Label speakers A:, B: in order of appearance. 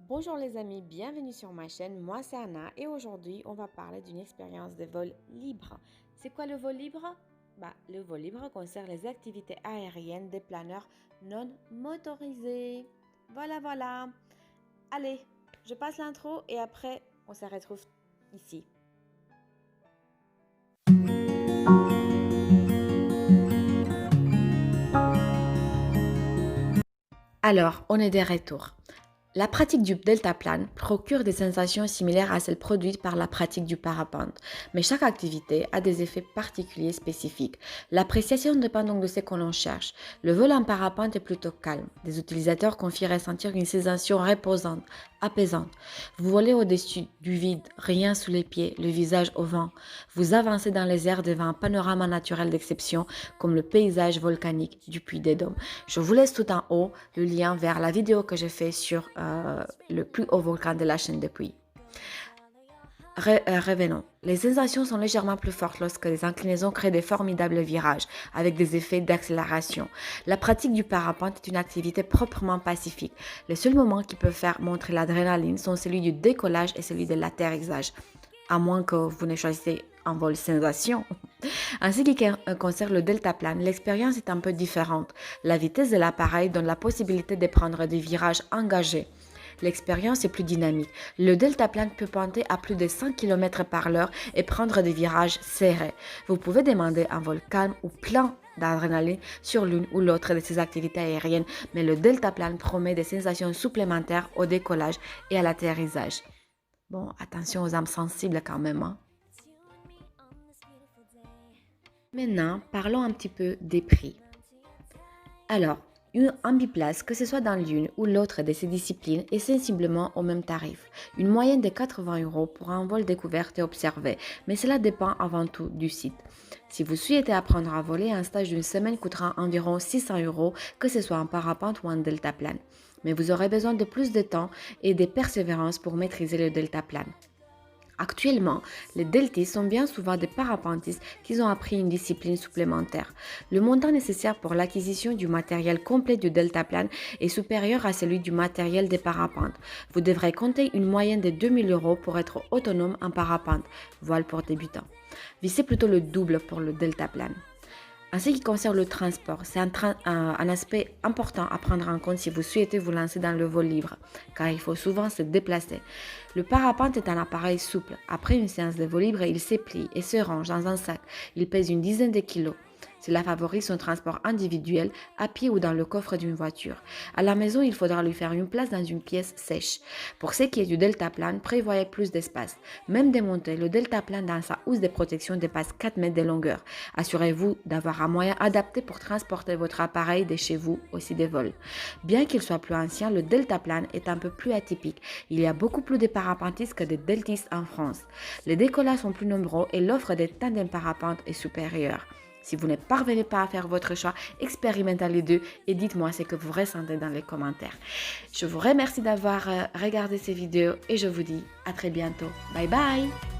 A: Bonjour les amis, bienvenue sur ma chaîne, moi c'est Anna et aujourd'hui on va parler d'une expérience de vol libre. C'est quoi le vol libre? Le vol libre concerne les activités aériennes des planeurs non motorisés. Voilà. Allez, je passe l'intro et après on se retrouve ici. Alors, on est de retour. La pratique du deltaplane procure des sensations similaires à celles produites par la pratique du parapente, mais chaque activité a des effets particuliers spécifiques. L'appréciation dépend donc de ce que l'on cherche. Le vol en parapente est plutôt calme. Des utilisateurs confient ressentir une sensation reposante, apaisante. Vous volez au-dessus du vide, rien sous les pieds, le visage au vent. Vous avancez dans les airs devant un panorama naturel d'exception comme le paysage volcanique du Puy des Dômes. Je vous laisse tout en haut le lien vers la vidéo que j'ai fait sur le plus haut volcan de la chaîne de Puy. Revenons. Les sensations sont légèrement plus fortes lorsque les inclinaisons créent des formidables virages avec des effets d'accélération. La pratique du parapente est une activité proprement pacifique. Les seuls moments qui peuvent faire montrer l'adrénaline sont celui du décollage et celui de l'atterrissage, à moins que vous ne choisissiez un vol sensation. En ce qui concerne le deltaplane, l'expérience est un peu différente. La vitesse de l'appareil donne la possibilité de prendre des virages engagés. L'expérience est plus dynamique. Le deltaplane peut pointer à plus de 100 km par l'heure et prendre des virages serrés. Vous pouvez demander un vol calme ou plein d'adrénaline sur l'une ou l'autre de ces activités aériennes, mais le deltaplane promet des sensations supplémentaires au décollage et à l'atterrissage. Bon, attention aux âmes sensibles quand même, hein. Maintenant, parlons un petit peu des prix. Alors, un biplace, que ce soit dans l'une ou l'autre de ces disciplines, est sensiblement au même tarif. Une moyenne de 80 € pour un vol découverte et observé, mais cela dépend avant tout du site. Si vous souhaitez apprendre à voler, un stage d'une semaine coûtera environ 600 €, que ce soit en parapente ou en deltaplane. Mais vous aurez besoin de plus de temps et de persévérance pour maîtriser le deltaplane. Actuellement, les deltistes sont bien souvent des parapentistes qui ont appris une discipline supplémentaire. Le montant nécessaire pour l'acquisition du matériel complet du deltaplane est supérieur à celui du matériel des parapentes. Vous devrez compter une moyenne de 2000 € pour être autonome en parapente, voile pour débutants. Visez plutôt le double pour le deltaplane. En ce qui concerne le transport, c'est un aspect important à prendre en compte si vous souhaitez vous lancer dans le vol libre, car il faut souvent se déplacer. Le parapente est un appareil souple. Après une séance de vol libre, il se plie et se range dans un sac. Il pèse une dizaine de kilos. Cela favorise son transport individuel, à pied ou dans le coffre d'une voiture. À la maison, il faudra lui faire une place dans une pièce sèche. Pour ce qui est du deltaplane, prévoyez plus d'espace. Même démonté, le deltaplane dans sa housse de protection dépasse 4 mètres de longueur. Assurez-vous d'avoir un moyen adapté pour transporter votre appareil de chez vous, aussi des vols. Bien qu'il soit plus ancien, le deltaplane est un peu plus atypique. Il y a beaucoup plus de parapentistes que de deltistes en France. Les décollages sont plus nombreux et l'offre des tandems parapente est supérieure. Si vous ne parvenez pas à faire votre choix, expérimentez les deux et dites-moi ce que vous ressentez dans les commentaires. Je vous remercie d'avoir regardé ces vidéos et je vous dis à très bientôt. Bye bye!